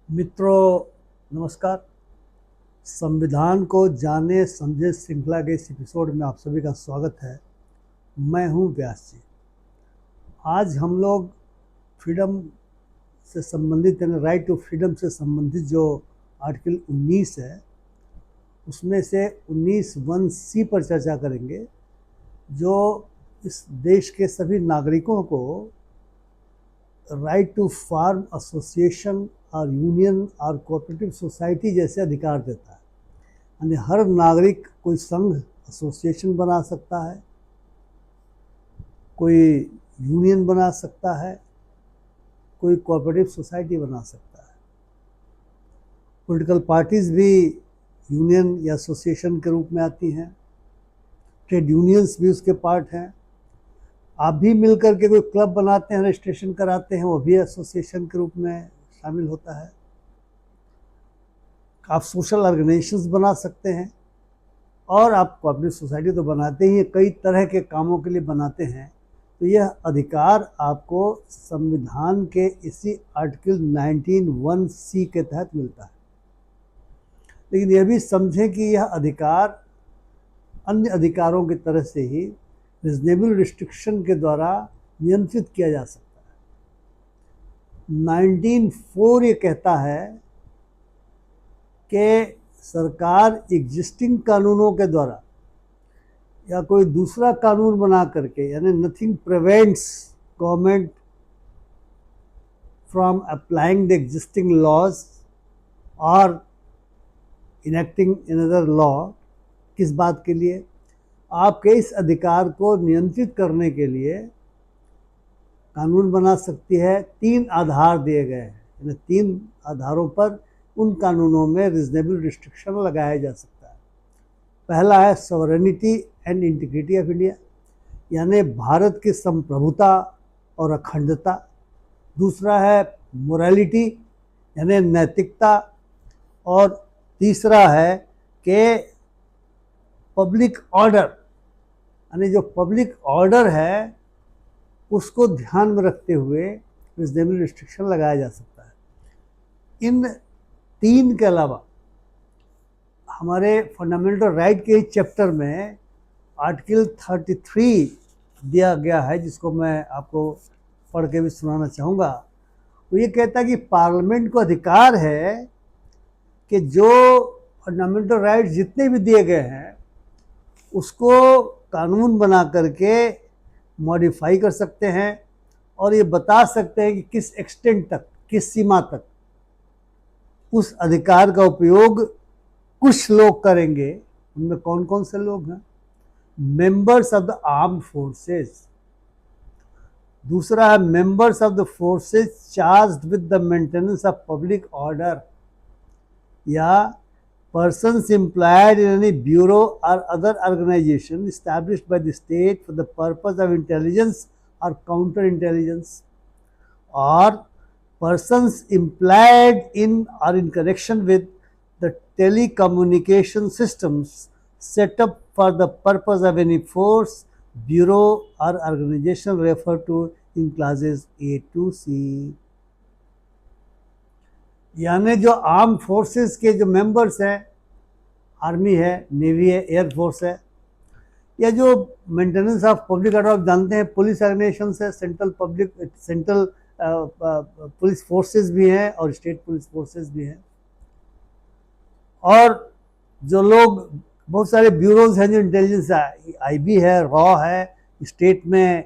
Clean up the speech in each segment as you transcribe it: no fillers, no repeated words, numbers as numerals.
मित्रों, नमस्कार। संविधान को जाने समझे श्रृंखला के इस एपिसोड में आप सभी का स्वागत है। मैं हूं व्यास जी। आज हम लोग फ्रीडम से संबंधित यानी राइट टू फ्रीडम से संबंधित जो आर्टिकल 19 है उसमें से 19(1)(c) पर चर्चा करेंगे, जो इस देश के सभी नागरिकों को राइट टू फार्म एसोसिएशन और यूनियन और कोऑपरेटिव सोसाइटी जैसे अधिकार देता है। यानी हर नागरिक कोई संघ एसोसिएशन बना सकता है, कोई यूनियन बना सकता है, कोई कोऑपरेटिव सोसाइटी बना सकता है। पॉलिटिकल पार्टीज भी यूनियन या एसोसिएशन के रूप में आती हैं, ट्रेड यूनियंस भी उसके पार्ट हैं। आप भी मिलकर के कोई क्लब बनाते हैं, रजिस्ट्रेशन कराते हैं, वो भी एसोसिएशन के रूप में शामिल होता है। आप सोशल ऑर्गेनाइजेशंस बना सकते हैं और आप कोऑपरेटिव सोसाइटी तो बनाते ही हैं, कई तरह के कामों के लिए बनाते हैं। तो यह अधिकार आपको संविधान के इसी आर्टिकल 19(1)(c) के तहत मिलता है। लेकिन यह भी समझें कि यह अधिकार अन्य अधिकारों की तरह से ही रीजनेबल रिस्ट्रिक्शन के द्वारा नियंत्रित किया जा सकता है। 19(4) ये कहता है कि सरकार एग्जिस्टिंग कानूनों के द्वारा या कोई दूसरा कानून बना करके, यानी nothing prevents government from applying the existing laws और इनेक्टिंग अनदर लॉ। किस बात के लिए? आपके इस अधिकार को नियंत्रित करने के लिए कानून बना सकती है। 3 आधार दिए गए हैं, यानी 3 आधारों पर उन कानूनों में रीजनेबल रिस्ट्रिक्शन लगाया जा सकता है। पहला है sovereignty and integrity of India, यानी भारत की संप्रभुता और अखंडता। दूसरा है मोरालिटी, यानी नैतिकता। और तीसरा है कि पब्लिक ऑर्डर, यानी जो पब्लिक ऑर्डर है उसको ध्यान में रखते हुए रीजनेबल रिस्ट्रिक्शन लगाया जा सकता है। इन 3 के अलावा हमारे फंडामेंटल राइट के ही चैप्टर में आर्टिकल 33 दिया गया है, जिसको मैं आपको पढ़ के भी सुनाना चाहूँगा। वो ये कहता है कि पार्लियामेंट को अधिकार है कि जो फंडामेंटल राइट जितने भी दिए गए हैं उसको कानून बना करके मॉडिफाई कर सकते हैं और ये बता सकते हैं कि किस एक्सटेंट तक, किस सीमा तक उस अधिकार का उपयोग कुछ लोग करेंगे। उनमें कौन कौन से लोग हैं? Members of the armed forces. दूसरा है members of the forces charged with the maintenance of public order, या persons employed in any bureau or other organization established by the state for the purpose of intelligence or counterintelligence, or persons employed in or in connection with the telecommunication systems set up for the purpose of any force, bureau or organization referred to in clauses A to C। यानी जो arm forces के जो members हैं, army है, navy है, air force है, या जो मेंटेनेंस ऑफ पब्लिक ऑर्डर आप जानते हैं, पुलिस ऑर्गेनाइजेशन है, सेंट्रल पुलिस फोर्सेस भी हैं और स्टेट पुलिस फोर्सेस भी हैं। और जो लोग, बहुत सारे ब्यूरोज हैं जो इंटेलिजेंस है, आईबी है, रॉ है, स्टेट में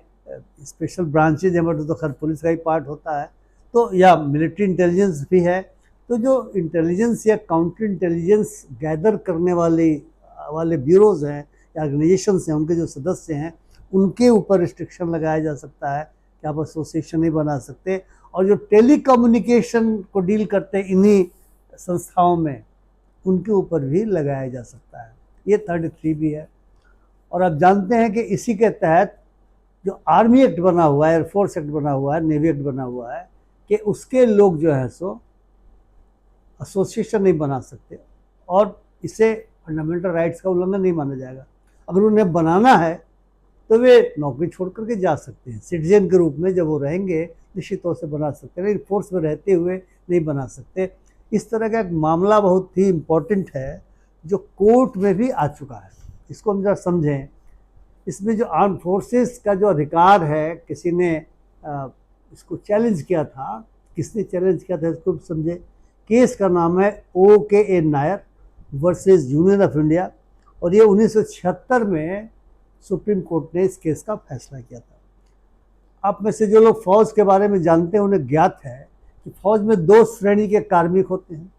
स्पेशल ब्रांचेज हैं, बट तो खैर पुलिस का ही पार्ट होता है, तो या मिलिट्री इंटेलिजेंस भी है। तो जो इंटेलिजेंस या काउंटर इंटेलिजेंस गैदर करने वाले ब्यूरोज हैं या ऑर्गेनाइजेशंस हैं, उनके जो सदस्य हैं, उनके ऊपर रिस्ट्रिक्शन लगाया जा सकता है कि आप एसोसिएशन नहीं बना सकते। और जो टेलीकम्युनिकेशन को डील करते हैं इन्हीं संस्थाओं में, उनके ऊपर भी लगाया जा सकता है। ये 33 भी है। और आप जानते हैं कि इसी के तहत जो आर्मी एक्ट बना हुआ है, एयरफोर्स एक्ट बना हुआ है, नेवी एक्ट बना हुआ है, कि उसके लोग जो है सो एसोसिएशन नहीं बना सकते और इसे फंडामेंटल राइट्स का उल्लंघन नहीं माना जाएगा। अगर उन्हें बनाना है तो वे नौकरी छोड़ करके जा सकते हैं, सिटीजन के रूप में जब वो रहेंगे निश्चित तौर से बना सकते हैं, लेकिन फोर्स में रहते हुए नहीं बना सकते। इस तरह का एक मामला बहुत ही इम्पोर्टेंट है जो कोर्ट में भी आ चुका है। इसको हम जरा समझें। इसमें जो आर्म फोर्सेस का जो अधिकार है, किसी ने इसको चैलेंज किया था। किसने चैलेंज किया था इसको समझे। केस का नाम है OKA Nair versus union of India, और ये 1976 में सुप्रीम कोर्ट ने इस केस का फैसला किया था। आप में से जो लोग फौज के बारे में जानते हैं उन्हें ज्ञात है कि फौज में 2 श्रेणी के कार्मिक होते हैं।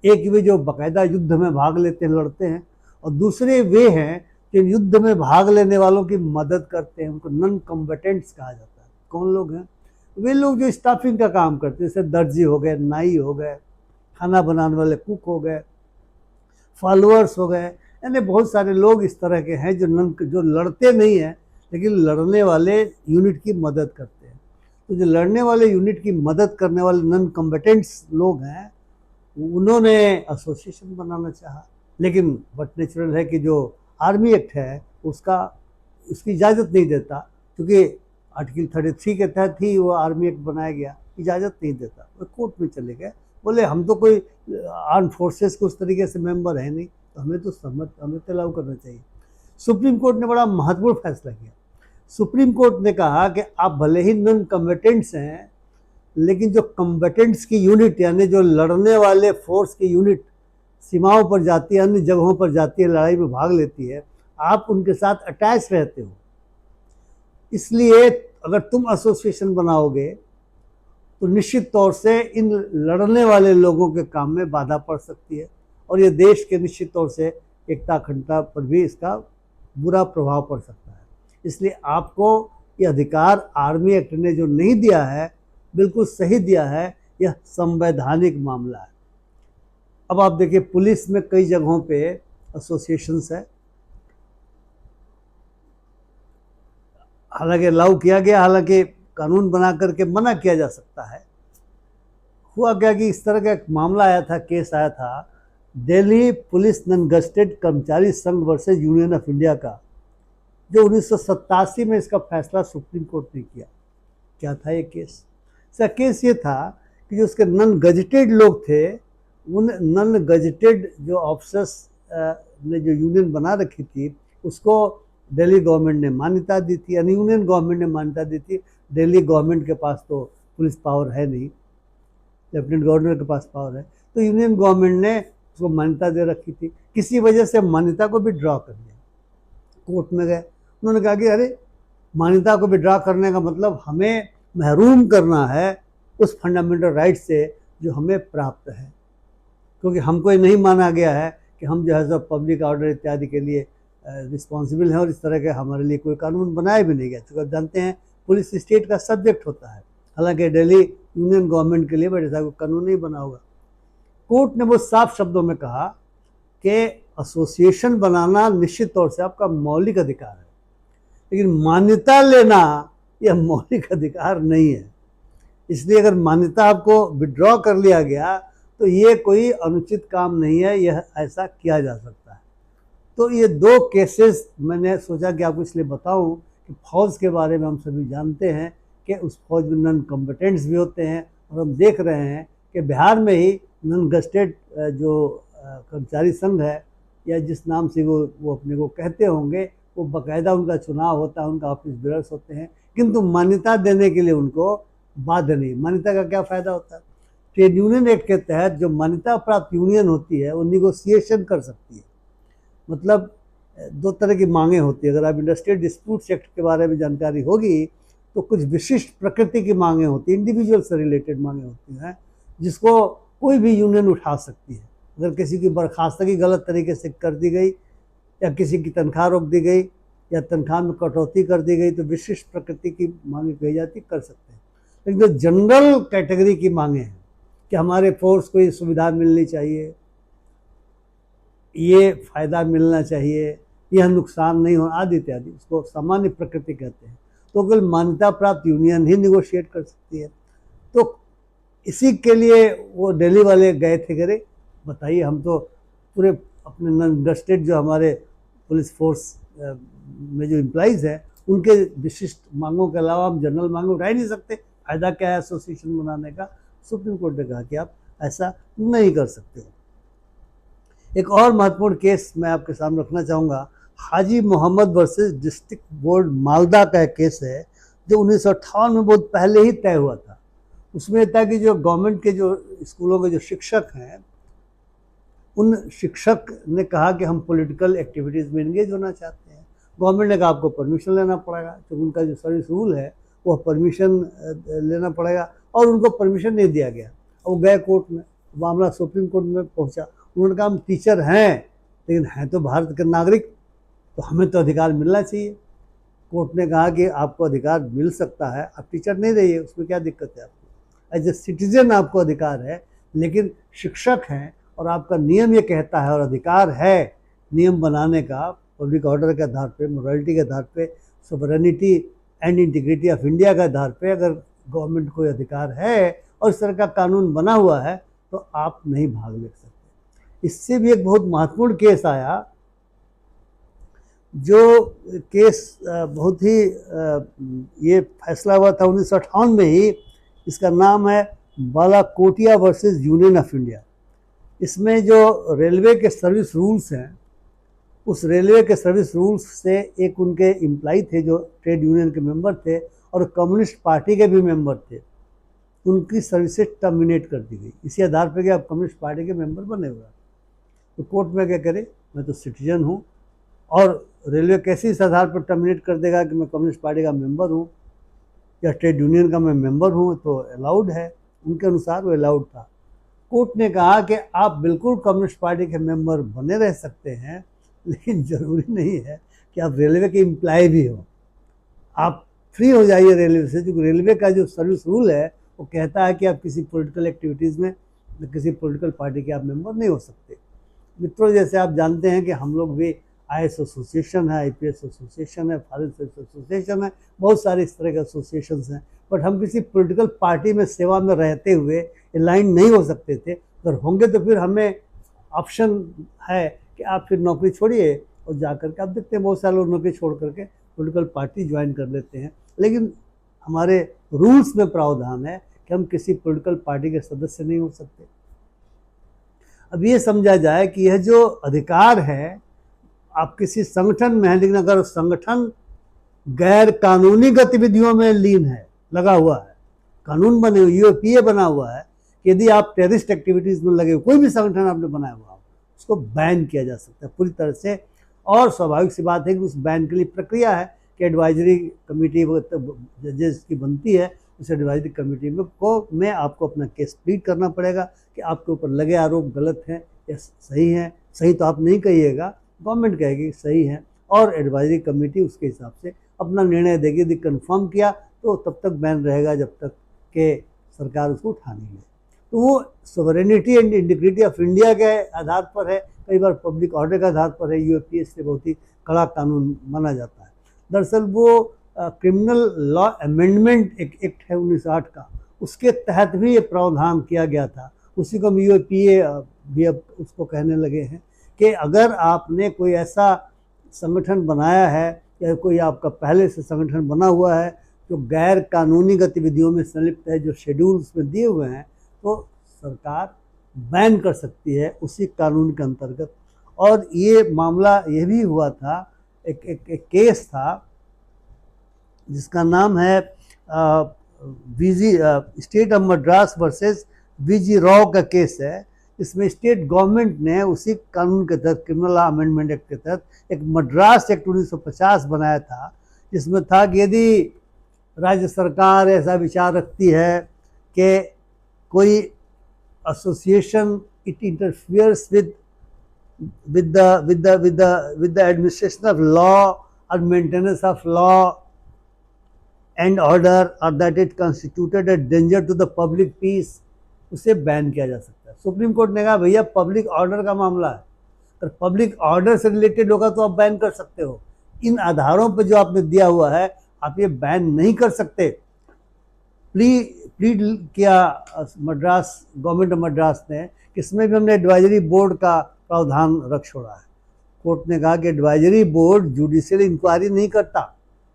एक वे जो बाकायदा युद्ध में भाग लेते हैं, लड़ते हैं, और दूसरे वे हैं कि युद्ध में भाग लेने वालों की मदद करते हैं। उनको नॉन कॉम्बेटेंट्स कहा जाता है। कौन लोग हैं? वे लोग जो स्टाफिंग का काम करते हैं, जैसे दर्जी हो गए, नाई हो गए, खाना बनाने वाले कुक हो गए, फॉलोअर्स हो गए, यानी बहुत सारे लोग इस तरह के हैं जो लड़ते नहीं हैं लेकिन लड़ने वाले यूनिट की मदद करते हैं। तो जो लड़ने वाले यूनिट की मदद करने वाले नॉन कॉम्बेटेंट्स लोग हैं, उन्होंने एसोसिएशन बनाना चाहा, लेकिन बट नेचुरल है कि जो आर्मी एक्ट है उसकी इजाज़त नहीं देता, क्योंकि आर्टिकल 33 के तहत ही वो आर्मी एक्ट बनाया गया, इजाज़त नहीं देता। वो कोर्ट में चले गए, बोले हम तो कोई आर्म फोर्सेस के उस तरीके से मेंबर है नहीं, तो हमें तो अलाउ करना चाहिए। सुप्रीम कोर्ट ने बड़ा महत्वपूर्ण फैसला किया। सुप्रीम कोर्ट ने कहा कि आप भले ही नॉन कॉम्बेटेंट्स हैं, लेकिन जो कॉम्बेटेंट्स की यूनिट यानी जो लड़ने वाले फोर्स की यूनिट सीमाओं पर जाती है, अन्य जगहों पर जाती है, लड़ाई में भाग लेती है, आप उनके साथ अटैच रहते हो। इसलिए अगर तुम एसोसिएशन बनाओगे तो निश्चित तौर से इन लड़ने वाले लोगों के काम में बाधा पड़ सकती है, और ये देश के निश्चित तौर से एकता अखंडता पर भी इसका बुरा प्रभाव पड़ सकता है। इसलिए आपको ये अधिकार आर्मी एक्ट ने जो नहीं दिया है, बिल्कुल सही दिया है। यह संवैधानिक मामला है। अब आप देखिए, पुलिस में कई जगहों पे एसोसिएशंस है, हालांकि अलाउ किया गया, हालांकि कानून बना करके मना किया जा सकता है। हुआ क्या कि इस तरह का एक मामला आया था, केस आया था, दिल्ली पुलिस नॉन गजेटेड कर्मचारी संघ वर्सेस यूनियन ऑफ इंडिया का, जो 1987 में इसका फैसला सुप्रीम कोर्ट ने किया। क्या था ये केस? इसका केस ये था कि जो उसके नॉन गजेटेड लोग थे, उन नॉन गजेटेड जो ऑफिसर्स ने जो यूनियन बना रखी थी, उसको दिल्ली गवर्नमेंट ने मान्यता दी थी, यानी यूनियन गवर्नमेंट ने मान्यता दी थी। दिल्ली गवर्नमेंट के पास तो पुलिस पावर है नहीं, लेफ्टिनेंट गवर्नर के पास पावर है, तो यूनियन गवर्नमेंट ने उसको मान्यता दे रखी थी। किसी वजह से मान्यता को भी ड्रॉ कर दिया। कोर्ट में गए, उन्होंने कहा कि अरे, मान्यता को विड्रॉ करने का मतलब हमें महरूम करना है उस फंडामेंटल राइट से जो हमें प्राप्त है, क्योंकि हमको ये नहीं माना गया है कि हम जो है सब पब्लिक ऑर्डर इत्यादि के लिए रिस्पॉन्सिबल हैं, और इस तरह के हमारे लिए कोई कानून बनाया भी नहीं गया। क्योंकि आप जानते हैं पुलिस स्टेट का सब्जेक्ट होता है, हालांकि दिल्ली यूनियन गवर्नमेंट के लिए बड़े ऐसा कोई कानून नहीं बना होगा। कोर्ट ने बहुत साफ शब्दों में कहा कि एसोसिएशन बनाना निश्चित तौर से आपका मौलिक अधिकार है, लेकिन मान्यता लेना यह मौलिक अधिकार नहीं है। इसलिए अगर मान्यता आपको विड्रॉ कर लिया गया तो ये कोई अनुचित काम नहीं है, यह ऐसा किया जा सकता है। तो ये 2 केसेस मैंने सोचा कि आपको इसलिए बताऊं कि फौज के बारे में हम सभी जानते हैं कि उस फौज में नॉन कॉम्बेटेंट्स भी होते हैं, और हम देख रहे हैं कि बिहार में ही नॉन गजेटेड जो कर्मचारी संघ है, या जिस नाम से वो अपने को कहते होंगे, वो बाकायदा उनका चुनाव होता है, उनका ऑफिस बेयर्स होते हैं, किंतु मान्यता देने के लिए उनको बाध्य नहीं। मान्यता का क्या फ़ायदा होता है? ट्रेड यूनियन एक्ट के तहत जो मान्यता प्राप्त यूनियन होती है वो निगोसिएशन कर सकती है। मतलब 2 तरह की मांगें होती है। अगर आप इंडस्ट्रियल डिस्प्यूट्स एक्ट के बारे में जानकारी होगी तो कुछ विशिष्ट प्रकृति की मांगें होती हैं, इंडिविजुअल से रिलेटेड मांगें होती हैं, जिसको कोई भी यूनियन उठा सकती है। अगर किसी की बर्खास्तगी गलत तरीके से कर दी गई, या किसी की तनख्वाह रोक दी गई, या तनख्वाह में कटौती कर दी गई, तो विशिष्ट प्रकृति की मांगें कही जाती, कर सकते हैं। लेकिन जो जनरल कैटेगरी की मांगें हैं कि हमारे फोर्स को ये सुविधा मिलनी चाहिए, ये फ़ायदा मिलना चाहिए, यह नुकसान नहीं हो आदि इत्यादि, उसको सामान्य प्रकृति कहते हैं, तो केवल मान्यता प्राप्त यूनियन ही निगोशिएट कर सकती है। तो इसी के लिए वो दिल्ली वाले गए थे, करे बताइए, हम तो पूरे अपने नॉन गजेटेड जो हमारे पुलिस फोर्स में जो एम्प्लॉइज़ हैं, उनके विशिष्ट मांगों के अलावा हम जनरल मांगों उठा ही नहीं सकते। फ़ायदा क्या है एसोसिएशन बनाने का? सुप्रीम कोर्ट ने कहा कि आप ऐसा नहीं कर सकते हो। एक और महत्वपूर्ण केस मैं आपके सामने रखना चाहूँगा, Haji Mohammad versus district board Malda का एक केस है जो 1958 में बहुत पहले ही तय हुआ था। उसमें था कि जो गवर्नमेंट के जो स्कूलों के जो शिक्षक हैं, उन शिक्षक ने कहा कि हम पॉलिटिकल एक्टिविटीज़ में इंगेज होना चाहते हैं। गवर्नमेंट ने कहा आपको परमिशन लेना पड़ेगा, तो उनका जो सर्विस रूल है वो परमिशन लेना पड़ेगा, और उनको परमिशन नहीं दिया गया। वो गए कोर्ट में, मामला सुप्रीम कोर्ट में पहुंचा। उन्होंने कहा हम टीचर हैं, लेकिन हैं तो भारत के नागरिक, तो हमें तो अधिकार मिलना चाहिए। कोर्ट ने कहा कि आपको अधिकार मिल सकता है, आप टीचर नहीं रहिए, उसमें क्या दिक्कत है आपको, एज ए सिटीजन आपको अधिकार है, लेकिन शिक्षक हैं और आपका नियम ये कहता है और अधिकार है नियम बनाने का, पब्लिक ऑर्डर के आधार पे, मोरालिटी के आधार पे, sovereignty and integrity of India के आधार पे अगर गवर्नमेंट को अधिकार है और इस तरह का कानून बना हुआ है तो आप नहीं भाग ले सकते। इससे भी एक बहुत महत्वपूर्ण केस आया, जो केस बहुत ही ये फैसला हुआ था 1958 में ही। इसका नाम है बालाकोटिया वर्सेस यूनियन ऑफ इंडिया। इसमें जो रेलवे के सर्विस रूल्स हैं, उस रेलवे के सर्विस रूल्स से एक उनके एम्प्लॉई थे जो ट्रेड यूनियन के मेंबर थे और कम्युनिस्ट पार्टी के भी मेंबर थे, उनकी सर्विसेज टर्मिनेट कर दी गई इसी आधार पर कि आप कम्युनिस्ट पार्टी के मेंबर बने हुए हैं। तो कोर्ट में क्या करे, मैं तो सिटीजन हूँ, और रेलवे कैसे इस आधार पर टर्मिनेट कर देगा कि मैं कम्युनिस्ट पार्टी का मेंबर हूँ या ट्रेड यूनियन का मैं मेंबर हूँ, तो अलाउड है, उनके अनुसार वो अलाउड था। कोर्ट ने कहा कि आप बिल्कुल कम्युनिस्ट पार्टी के मेंबर बने रह सकते हैं, लेकिन ज़रूरी नहीं है कि आप रेलवे के एम्प्लॉय भी हो। आप फ्री हो जाइए रेलवे से, क्योंकि रेलवे का जो सर्विस रूल है वो कहता है कि आप किसी पॉलिटिकल एक्टिविटीज़ में, किसी पॉलिटिकल पार्टी के आप मेंबर नहीं हो सकते। मित्रों, जैसे आप जानते हैं कि हम लोग भी IAS एसोसिएशन है, IPS एसोसिएशन है, फॉरेन सर्विस एसोसिएशन है, बहुत सारे इस तरह के एसोसिएशन हैं, बट हम किसी पॉलिटिकल पार्टी में सेवा में रहते हुए अलाइन नहीं हो सकते थे। अगर होंगे तो फिर हमें ऑप्शन है कि आप फिर नौकरी छोड़िए और जा करके, आप देखते हैं बहुत सारे लोग नौकरी छोड़ करके पॉलिटिकल पार्टी ज्वाइन कर लेते हैं, लेकिन हमारे रूल्स में प्रावधान है कि हम किसी पॉलिटिकल पार्टी के सदस्य नहीं हो सकते। अब ये समझा जाए कि यह जो अधिकार है आप किसी संगठन में हैं, लेकिन अगर संगठन गैर कानूनी गतिविधियों में लीन है, लगा हुआ है, कानून बने हुए, UAPA बना हुआ है, कि यदि आप टेररिस्ट एक्टिविटीज़ में लगे, कोई भी संगठन आपने बनाया हुआ हो, उसको बैन किया जा सकता है पूरी तरह से। और स्वाभाविक सी बात है कि उस बैन के लिए प्रक्रिया है कि एडवाइजरी कमेटी जजेस की बनती है, उस एडवाइजरी कमेटी में आपको अपना केस प्लीड करना पड़ेगा कि आपके ऊपर लगे आरोप गलत हैं या सही हैं। सही तो आप नहीं कहिएगा, गवर्नमेंट कहेगी सही है, और एडवाइजरी कमेटी उसके हिसाब से अपना निर्णय देगी। यदि कंफर्म किया तो तब तक बैन रहेगा जब तक कि सरकार उसको उठा नहीं ले। तो वो sovereignty and integrity of India के आधार पर है, कई बार पब्लिक ऑर्डर के आधार पर है। UAPA से बहुत ही कड़ा कानून माना जाता है। दरअसल वो क्रिमिनल लॉ अमेंडमेंट एक एक्ट है 1908 का, उसके तहत भी ये प्रावधान किया गया था। उसी को हम UAPA भी अब उसको कहने लगे हैं कि अगर आपने कोई ऐसा संगठन बनाया है या कोई आपका पहले से संगठन बना हुआ है जो गैर कानूनी गतिविधियों में संलिप्त है, जो शेड्यूल उसमें दिए हुए हैं, तो सरकार बैन कर सकती है उसी कानून के अंतर्गत। और ये मामला ये भी हुआ था, एक केस था जिसका नाम है state of Madras versus VG Rao का केस है। इसमें स्टेट गवर्नमेंट ने उसी कानून के तहत, क्रिमिनल लॉ अमेंडमेंट एक्ट के तहत, एक मद्रास एक्ट 1950 बनाया था, जिसमें था कि यदि राज्य सरकार ऐसा विचार रखती है कि कोई association it interferes with the administration of law or maintenance of law and order, or that it constituted a danger to the public peace, उसे बैन किया जा सकता है। सुप्रीम कोर्ट ने कहा भैया पब्लिक ऑर्डर का मामला है, अगर पब्लिक ऑर्डर से रिलेटेड होगा तो आप बैन कर सकते हो। इन आधारों पर जो आपने दिया हुआ है आप ये बैन नहीं कर सकते। प्लीड किया मद्रास गवर्नमेंट ऑफ मद्रास ने, इसमें भी हमने एडवाइजरी बोर्ड का प्रावधान रख छोड़ा है। कोर्ट ने कहा कि एडवाइजरी बोर्ड जुडिशियल इंक्वायरी नहीं करता,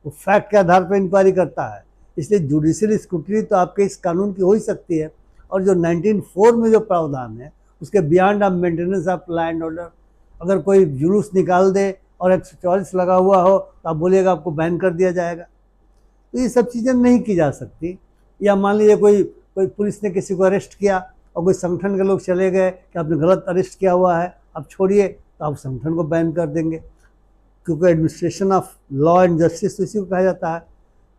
वो फैक्ट के आधार पर इंक्वायरी करता है, इसलिए जुडिशियल स्क्रूटनी तो आपके इस कानून की हो ही सकती है। और जो 1904 में जो प्रावधान है उसके beyond of maintenance of law and order, अगर कोई जुलूस निकाल दे और 144 लगा हुआ हो तो आप बोलिएगा आपको बैन कर दिया जाएगा। तो ये सब चीज़ें नहीं की जा सकती। या मान लीजिए कोई कोई पुलिस ने किसी को अरेस्ट किया और कोई संगठन के लोग चले गए कि आपने गलत अरेस्ट किया हुआ है, आप छोड़िए, तो आप संगठन को बैन कर देंगे, क्योंकि administration of law and justice इसी को कहा जाता है।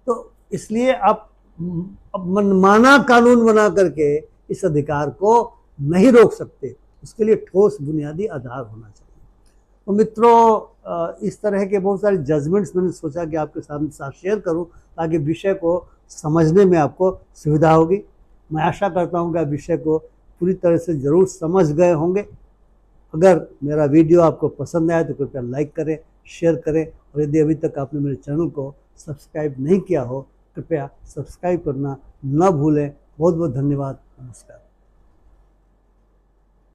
तो इसलिए आप मनमाना कानून बना करके इस अधिकार को नहीं रोक सकते, उसके लिए ठोस बुनियादी आधार होना चाहिए। तो मित्रों, इस तरह के बहुत सारे जजमेंट्स मैंने सोचा कि आपके साथ शेयर करूं ताकि विषय को समझने में आपको सुविधा होगी। मैं आशा करता हूं कि आप विषय को पूरी तरह से ज़रूर समझ गए होंगे। अगर मेरा वीडियो आपको पसंद आए तो कृपया लाइक करें, शेयर करें, और यदि अभी तक आपने मेरे चैनल को सब्सक्राइब नहीं किया हो कृपया सब्सक्राइब करना न भूलें। बहुत बहुत धन्यवाद। नमस्कार।